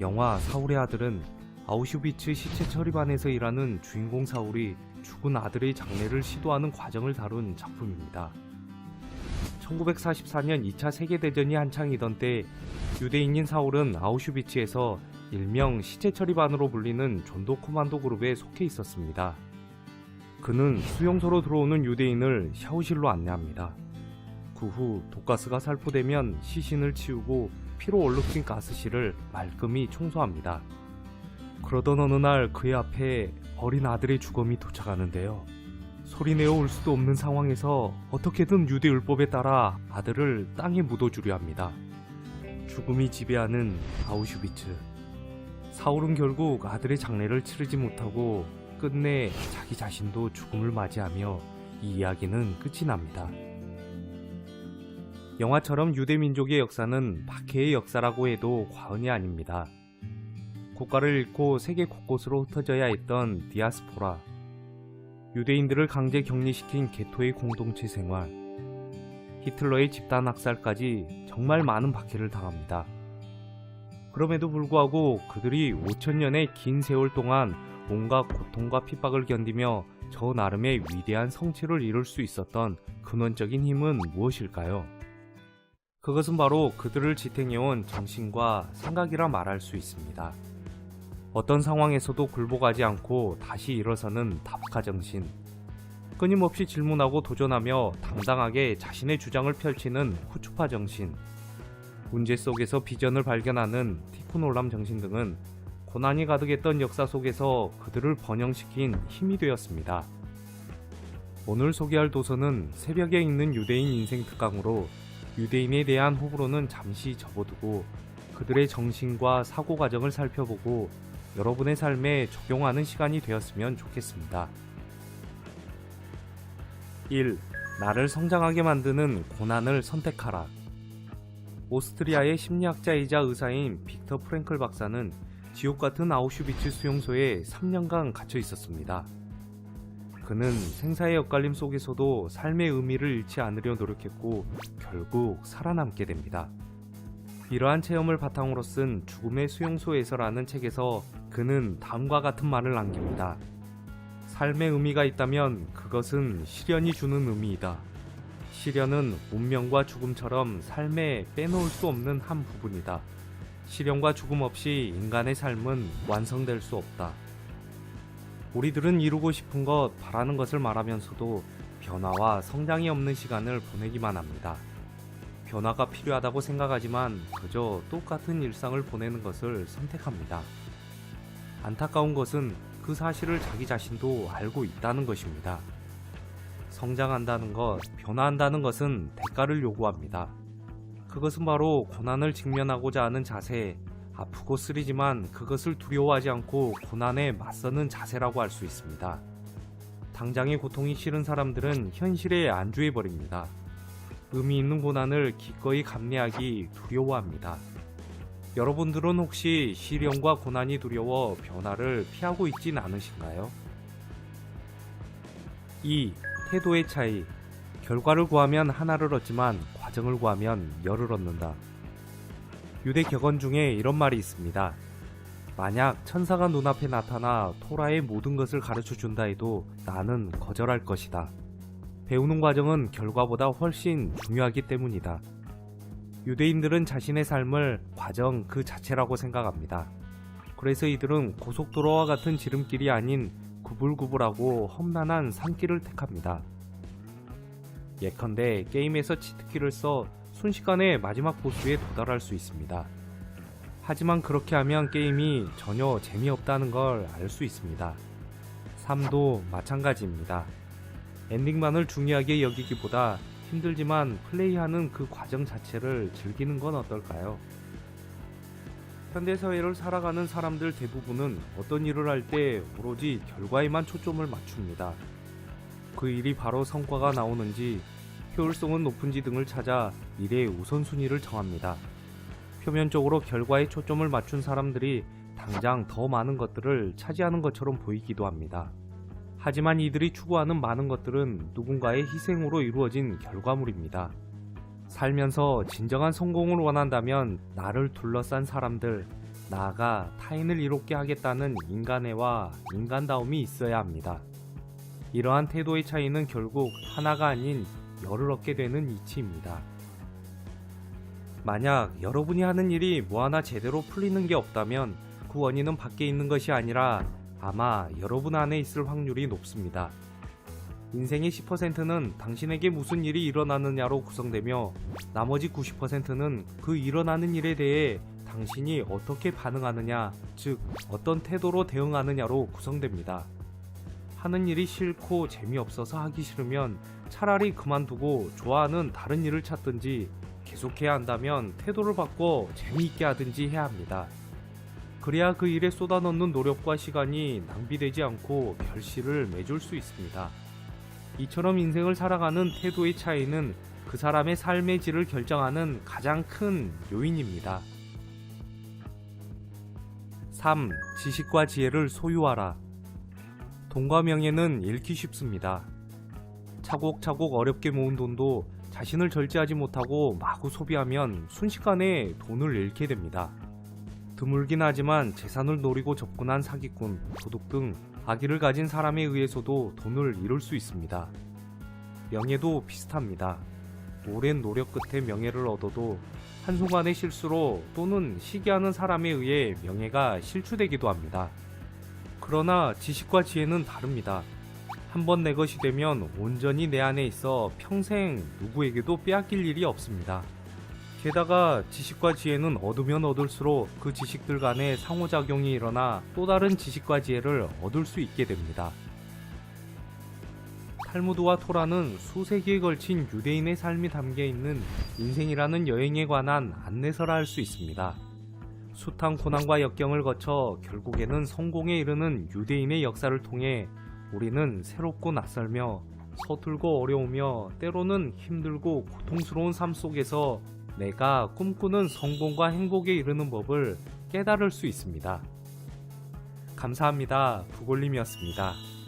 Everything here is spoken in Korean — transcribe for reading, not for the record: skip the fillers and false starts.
영화 사울의 아들은 아우슈비츠 시체 처리반에서 일하는 주인공 사울이 죽은 아들의 장례를 시도하는 과정을 다룬 작품입니다. 1944년 2차 세계대전이 한창이던 때 유대인인 사울은 아우슈비츠에서 일명 시체 처리반으로 불리는 존도 코만도 그룹에 속해 있었습니다. 그는 수용소로 들어오는 유대인을 샤워실로 안내합니다. 그 후 독가스가 살포되면 시신을 치우고 피로 얼룩진 가스실을 말끔히 청소합니다. 그러던 어느 날 그의 앞에 어린 아들의 죽음이 도착하는데요. 소리내어 울 수도 없는 상황에서 어떻게든 유대율법에 따라 아들을 땅에 묻어주려 합니다. 죽음이 지배하는 아우슈비츠. 사울은 결국 아들의 장례를 치르지 못하고 끝내 자기 자신도 죽음을 맞이하며 이 이야기는 끝이 납니다. 영화처럼 유대민족의 역사는 박해의 역사라고 해도 과언이 아닙니다. 국가를 잃고 세계 곳곳으로 흩어져야 했던 디아스포라, 유대인들을 강제 격리시킨 게토의 공동체 생활, 히틀러의 집단 학살까지 정말 많은 박해를 당합니다. 그럼에도 불구하고 그들이 5000년의 긴 세월 동안 온갖 고통과 핍박을 견디며 저 나름의 위대한 성취를 이룰 수 있었던 근원적인 힘은 무엇일까요? 그것은 바로 그들을 지탱해온 정신과 생각이라 말할 수 있습니다. 어떤 상황에서도 굴복하지 않고 다시 일어서는 다부카 정신, 끊임없이 질문하고 도전하며 당당하게 자신의 주장을 펼치는 후추파 정신, 문제 속에서 비전을 발견하는 티쿠놀람 정신 등은 고난이 가득했던 역사 속에서 그들을 번영시킨 힘이 되었습니다. 오늘 소개할 도서는 새벽에 읽는 유대인 인생 특강으로 유대인에 대한 호불호는 잠시 접어두고 그들의 정신과 사고 과정을 살펴보고 여러분의 삶에 적용하는 시간이 되었으면 좋겠습니다. 1. 나를 성장하게 만드는 고난을 선택하라. 오스트리아의 심리학자이자 의사인 빅터 프랭클 박사는 지옥 같은 아우슈비츠 수용소에 3년간 갇혀 있었습니다. 그는 생사의 엇갈림 속에서도 삶의 의미를 잃지 않으려 노력했고 결국 살아남게 됩니다. 이러한 체험을 바탕으로 쓴 죽음의 수용소에서라는 책에서 그는 다음과 같은 말을 남깁니다. 삶의 의미가 있다면 그것은 시련이 주는 의미이다. 시련은 운명과 죽음처럼 삶에 빼놓을 수 없는 한 부분이다. 시련과 죽음 없이 인간의 삶은 완성될 수 없다. 우리들은 이루고 싶은 것, 바라는 것을 말하면서도 변화와 성장이 없는 시간을 보내기만 합니다. 변화가 필요하다고 생각하지만 그저 똑같은 일상을 보내는 것을 선택합니다. 안타까운 것은 그 사실을 자기 자신도 알고 있다는 것입니다. 성장한다는 것, 변화한다는 것은 대가를 요구합니다. 그것은 바로 고난을 직면하고자 하는 자세, 아프고 쓰리지만 그것을 두려워하지 않고 고난에 맞서는 자세라고 할 수 있습니다. 당장의 고통이 싫은 사람들은 현실에 안주해버립니다. 의미 있는 고난을 기꺼이 감내하기 두려워합니다. 여러분들은 혹시 시련과 고난이 두려워 변화를 피하고 있진 않으신가요? 2. 태도의 차이. 결과를 구하면 하나를 얻지만 과정을 구하면 열을 얻는다. 유대 격언 중에 이런 말이 있습니다. 만약 천사가 눈앞에 나타나 토라의 모든 것을 가르쳐 준다 해도 나는 거절할 것이다. 배우는 과정은 결과보다 훨씬 중요하기 때문이다. 유대인들은 자신의 삶을 과정 그 자체라고 생각합니다. 그래서 이들은 고속도로와 같은 지름길이 아닌 구불구불하고 험난한 산길을 택합니다. 예컨대 게임에서 치트키를 써 순식간에 마지막 보스에 도달할 수 있습니다. 하지만 그렇게 하면 게임이 전혀 재미없다는 걸 알 수 있습니다. 삶도 마찬가지입니다. 엔딩만을 중요하게 여기기보다 힘들지만 플레이하는 그 과정 자체를 즐기는 건 어떨까요? 현대사회를 살아가는 사람들 대부분은 어떤 일을 할 때 오로지 결과에만 초점을 맞춥니다. 그 일이 바로 성과가 나오는지 효율성은 높은지 등을 찾아 일의 우선순위를 정합니다. 표면적으로 결과에 초점을 맞춘 사람들이 당장 더 많은 것들을 차지하는 것처럼 보이기도 합니다. 하지만 이들이 추구하는 많은 것들은 누군가의 희생으로 이루어진 결과물입니다. 살면서 진정한 성공을 원한다면 나를 둘러싼 사람들, 나아가 타인을 이롭게 하겠다는 인간애와 인간다움이 있어야 합니다. 이러한 태도의 차이는 결국 하나가 아닌 열을 얻게 되는 이치입니다. 만약 여러분이 하는 일이 뭐 하나 제대로 풀리는 게 없다면 그 원인은 밖에 있는 것이 아니라 아마 여러분 안에 있을 확률이 높습니다. 인생의 10%는 당신에게 무슨 일이 일어나느냐로 구성되며 나머지 90%는 그 일어나는 일에 대해 당신이 어떻게 반응하느냐, 즉 어떤 태도로 대응하느냐로 구성됩니다. 하는 일이 싫고 재미없어서 하기 싫으면 차라리 그만두고 좋아하는 다른 일을 찾든지, 계속해야 한다면 태도를 바꿔 재미있게 하든지 해야 합니다. 그래야 그 일에 쏟아넣는 노력과 시간이 낭비되지 않고 결실을 맺을 수 있습니다. 이처럼 인생을 살아가는 태도의 차이는 그 사람의 삶의 질을 결정하는 가장 큰 요인입니다. 3. 지식과 지혜를 소유하라. 돈과 명예는 잃기 쉽습니다. 차곡차곡 어렵게 모은 돈도 자신을 절제하지 못하고 마구 소비하면 순식간에 돈을 잃게 됩니다. 드물긴 하지만 재산을 노리고 접근한 사기꾼, 도둑 등 악의를 가진 사람에 의해서도 돈을 잃을 수 있습니다. 명예도 비슷합니다. 오랜 노력 끝에 명예를 얻어도 한순간의 실수로 또는 시기하는 사람에 의해 명예가 실추되기도 합니다. 그러나 지식과 지혜는 다릅니다. 한번 내 것이 되면 온전히 내 안에 있어 평생 누구에게도 빼앗길 일이 없습니다. 게다가 지식과 지혜는 얻으면 얻을수록 그 지식들 간의 상호작용이 일어나 또 다른 지식과 지혜를 얻을 수 있게 됩니다. 탈무드와 토라는 수세기에 걸친 유대인의 삶이 담겨있는 인생이라는 여행에 관한 안내서라 할 수 있습니다. 숱한 고난과 역경을 거쳐 결국에는 성공에 이르는 유대인의 역사를 통해 우리는 새롭고 낯설며 서툴고 어려우며 때로는 힘들고 고통스러운 삶 속에서 내가 꿈꾸는 성공과 행복에 이르는 법을 깨달을 수 있습니다. 감사합니다. 부골님이었습니다.